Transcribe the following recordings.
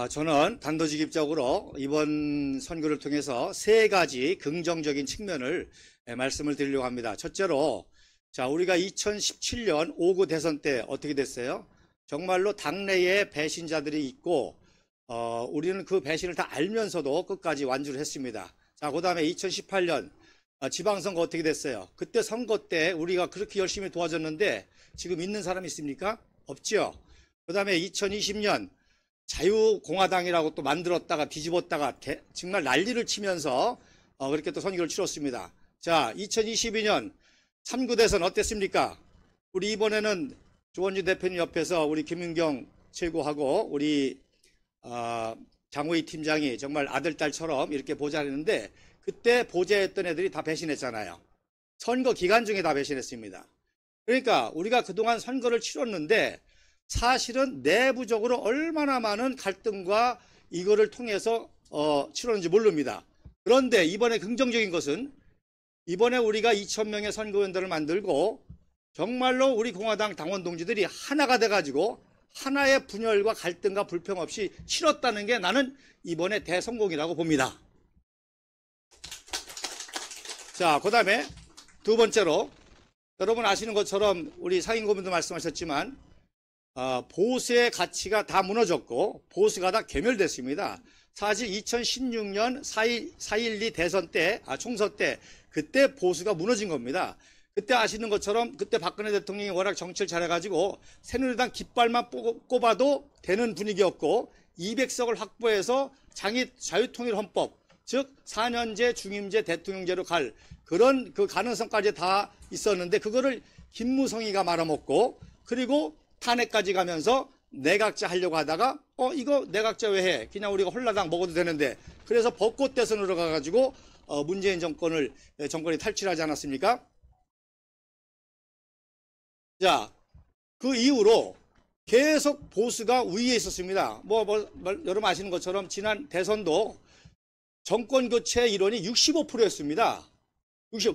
저는 단도직입적으로 이번 선거를 통해서 세 가지 긍정적인 측면을 말씀을 드리려고 합니다. 첫째로, 우리가 2017년 5구 대선 때 어떻게 됐어요? 정말로 당내에 배신자들이 있고, 우리는 그 배신을 다 알면서도 끝까지 완주를 했습니다. 그 다음에 2018년 지방선거 어떻게 됐어요? 그때 선거 때 우리가 그렇게 열심히 도와줬는데 지금 있는 사람이 있습니까? 없죠. 그 다음에 2020년 자유공화당이라고 또 만들었다가 뒤집었다가 정말 난리를 치면서 그렇게 또 선거를 치렀습니다. 2022년 3구 대선 어땠습니까? 우리 이번에는 조원진 대표님 옆에서 우리 김윤경 최고하고 우리 장호희 팀장이 정말 아들딸처럼 이렇게 보좌했는데 그때 보좌했던 애들이 다 배신했잖아요. 선거 기간 중에 다 배신했습니다. 그러니까 우리가 그동안 선거를 치렀는데 사실은 내부적으로 얼마나 많은 갈등과 이거를 통해서 치렀는지 모릅니다. 그런데 이번에 긍정적인 것은 이번에 우리가 2,000명의 선거위원들을 만들고 정말로 우리 공화당 당원 동지들이 하나가 돼가지고 하나의 분열과 갈등과 불평 없이 치렀다는 게 나는 이번에 대성공이라고 봅니다. 그 다음에 두 번째로 여러분 아시는 것처럼 우리 상임고문도 말씀하셨지만 보수의 가치가 다 무너졌고 보수가 다 괴멸됐습니다. 사실 2016년 4.12 대선 때, 총선 때 그때 보수가 무너진 겁니다. 그때 아시는 것처럼 그때 박근혜 대통령이 워낙 정치를 잘해가지고 새누리당 깃발만 꼽아도 되는 분위기였고 200석을 확보해서 자유통일헌법, 즉 4년제 중임제 대통령제로 갈 그런 그 가능성까지 다 있었는데 그거를 김무성이가 말아먹고 그리고 탄핵까지 가면서 내각제 하려고 하다가 이거 내각제 왜 해? 그냥 우리가 홀라당 먹어도 되는데 그래서 벚꽃 대선으로 가가지고 문재인 정권이 탈출하지 않았습니까? 그 이후로 계속 보수가 우위에 있었습니다. 여러분 아시는 것처럼 지난 대선도 정권 교체 이론이 65%였습니다.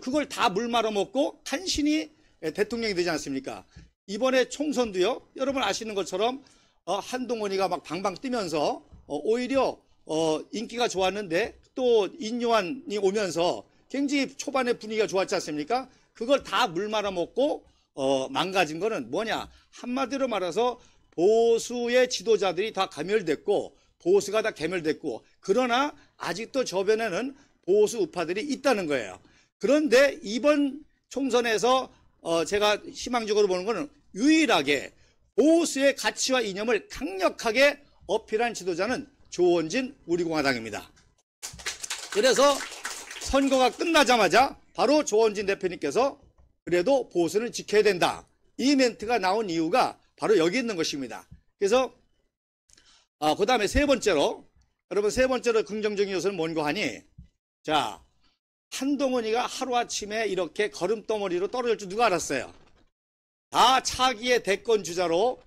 그걸 다 물 말아먹고 간신히 대통령이 되지 않습니까? 이번에 총선도요, 여러분 아시는 것처럼 한동훈이가 막 방방 뛰면서 오히려 인기가 좋았는데 또 인요한이 오면서 굉장히 초반에 분위기가 좋았지 않습니까? 그걸 다 물 말아먹고 망가진 거는 뭐냐? 한마디로 말해서 보수의 지도자들이 다 괴멸됐고 보수가 다 괴멸됐고 그러나 아직도 저변에는 보수 우파들이 있다는 거예요. 그런데 이번 총선에서 제가 희망적으로 보는 것은 유일하게 보수의 가치와 이념을 강력하게 어필한 지도자는 조원진 우리공화당입니다. 그래서 선거가 끝나자마자 바로 조원진 대표님께서 그래도 보수는 지켜야 된다. 이 멘트가 나온 이유가 바로 여기 있는 것입니다. 그래서 그 다음에 세 번째로 긍정적인 요소는 뭔가 하니 한동훈이가 하루아침에 이렇게 걸음덩어리로 떨어질 줄 누가 알았어요? 다 차기의 대권 주자로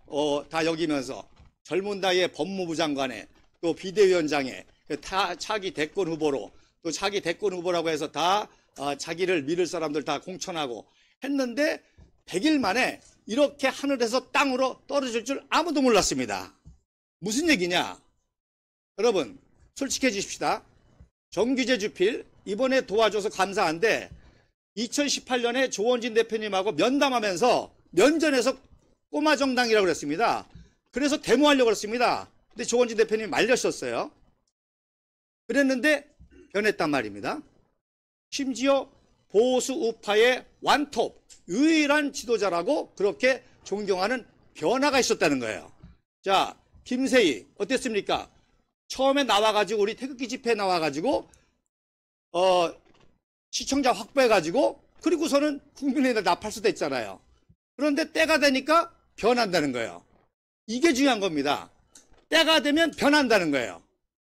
다 여기면서 젊은 나이에 법무부 장관에 또 비대위원장에 차기 대권 후보로 또 차기 대권 후보라고 해서 다 자기를 믿을 사람들 다 공천하고 했는데 100일 만에 이렇게 하늘에서 땅으로 떨어질 줄 아무도 몰랐습니다. 무슨 얘기냐? 여러분 솔직해지십시다. 정규제 주필 이번에 도와줘서 감사한데 2018년에 조원진 대표님하고 면담하면서 면전에서 꼬마 정당이라고 그랬습니다. 그래서 데모하려고 그랬습니다. 근데 조원진 대표님이 말렸었어요. 그랬는데 변했단 말입니다. 심지어 보수 우파의 완톱, 유일한 지도자라고 그렇게 존경하는 변화가 있었다는 거예요. 김세희 어땠습니까? 처음에 나와가지고 우리 태극기 집회에 나와가지고 시청자 확보해가지고 그리고서는 국민의힘에 나팔수 됐잖아요. 그런데 때가 되니까 변한다는 거예요. 이게 중요한 겁니다. 때가 되면 변한다는 거예요.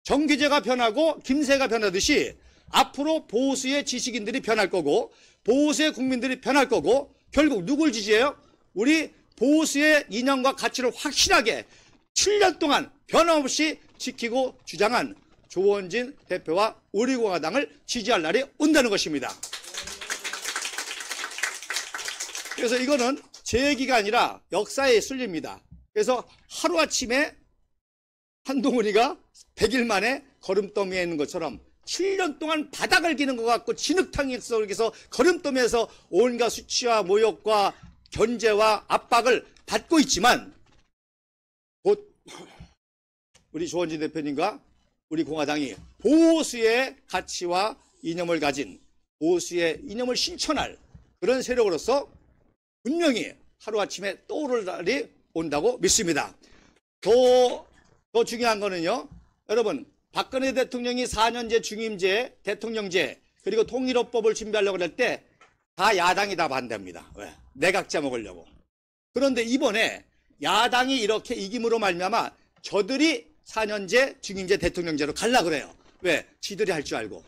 정규제가 변하고 김세가 변하듯이 앞으로 보수의 지식인들이 변할 거고 보수의 국민들이 변할 거고 결국 누굴 지지해요? 우리 보수의 이념과 가치를 확실하게 7년 동안 변함없이 지키고 주장한 조원진 대표와 우리공화당을 지지할 날이 온다는 것입니다. 그래서 이거는 제 얘기가 아니라 역사의 순리입니다. 그래서 하루아침에 한동훈이가 100일 만에 걸음더미에 있는 것처럼 7년 동안 바닥을 기는 것 같고 진흙탕 속에서 걸음더미에서 온갖 수치와 모욕과 견제와 압박을 받고 있지만 곧 우리 조원진 대표님과 우리 공화당이 보수의 가치와 이념을 가진 보수의 이념을 실천할 그런 세력으로서 분명히 하루아침에 떠오를 날이 온다고 믿습니다. 더 중요한 거는요. 여러분 박근혜 대통령이 4년제 중임제, 대통령제 그리고 통일호법을 준비하려고 할 때 다 야당이 다 반대합니다. 왜? 내각제 먹으려고. 그런데 이번에 야당이 이렇게 이김으로 말미암아 저들이 4년제 중임제 대통령제로 갈라 그래요. 왜? 지들이 할 줄 알고.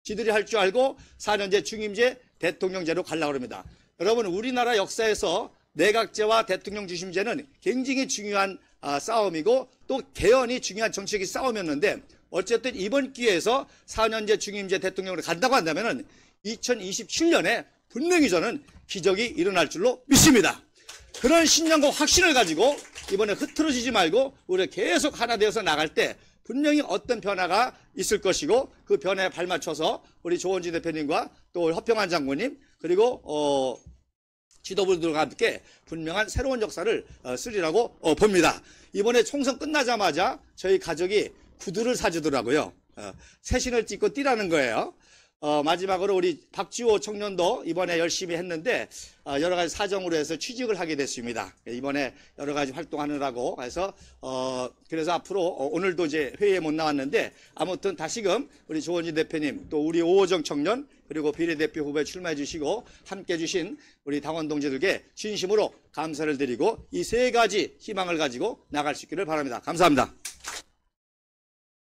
지들이 할 줄 알고 4년제 중임제 대통령제로 갈라 그럽니다. 여러분 우리나라 역사에서 내각제와 대통령 중심제는 굉장히 중요한 싸움이고 또 개헌이 중요한 정치적인 싸움이었는데 어쨌든 이번 기회에서 4년제 중임제 대통령으로 간다고 한다면 2027년에 분명히 저는 기적이 일어날 줄로 믿습니다. 그런 신념과 확신을 가지고 이번에 흐트러지지 말고 우리가 계속 하나 되어서 나갈 때 분명히 어떤 변화가 있을 것이고 그 변화에 발맞춰서 우리 조원진 대표님과 또 허평환 장군님 그리고 지도부들과 함께 분명한 새로운 역사를 쓰리라고 봅니다. 이번에 총선 끝나자마자 저희 가족이 구두를 사주더라고요. 새신을 찢고 뛰라는 거예요. 마지막으로 우리 박지호 청년도 이번에 열심히 했는데 여러 가지 사정으로 해서 취직을 하게 됐습니다. 이번에 여러 가지 활동하느라고 해서 그래서 앞으로 오늘도 이제 회의에 못 나왔는데 아무튼 다시금 우리 조원진 대표님 또 우리 오호정 청년 그리고 비례대표 후보에 출마해 주시고 함께 해 주신 우리 당원 동지들께 진심으로 감사를 드리고 이 세 가지 희망을 가지고 나갈 수 있기를 바랍니다. 감사합니다.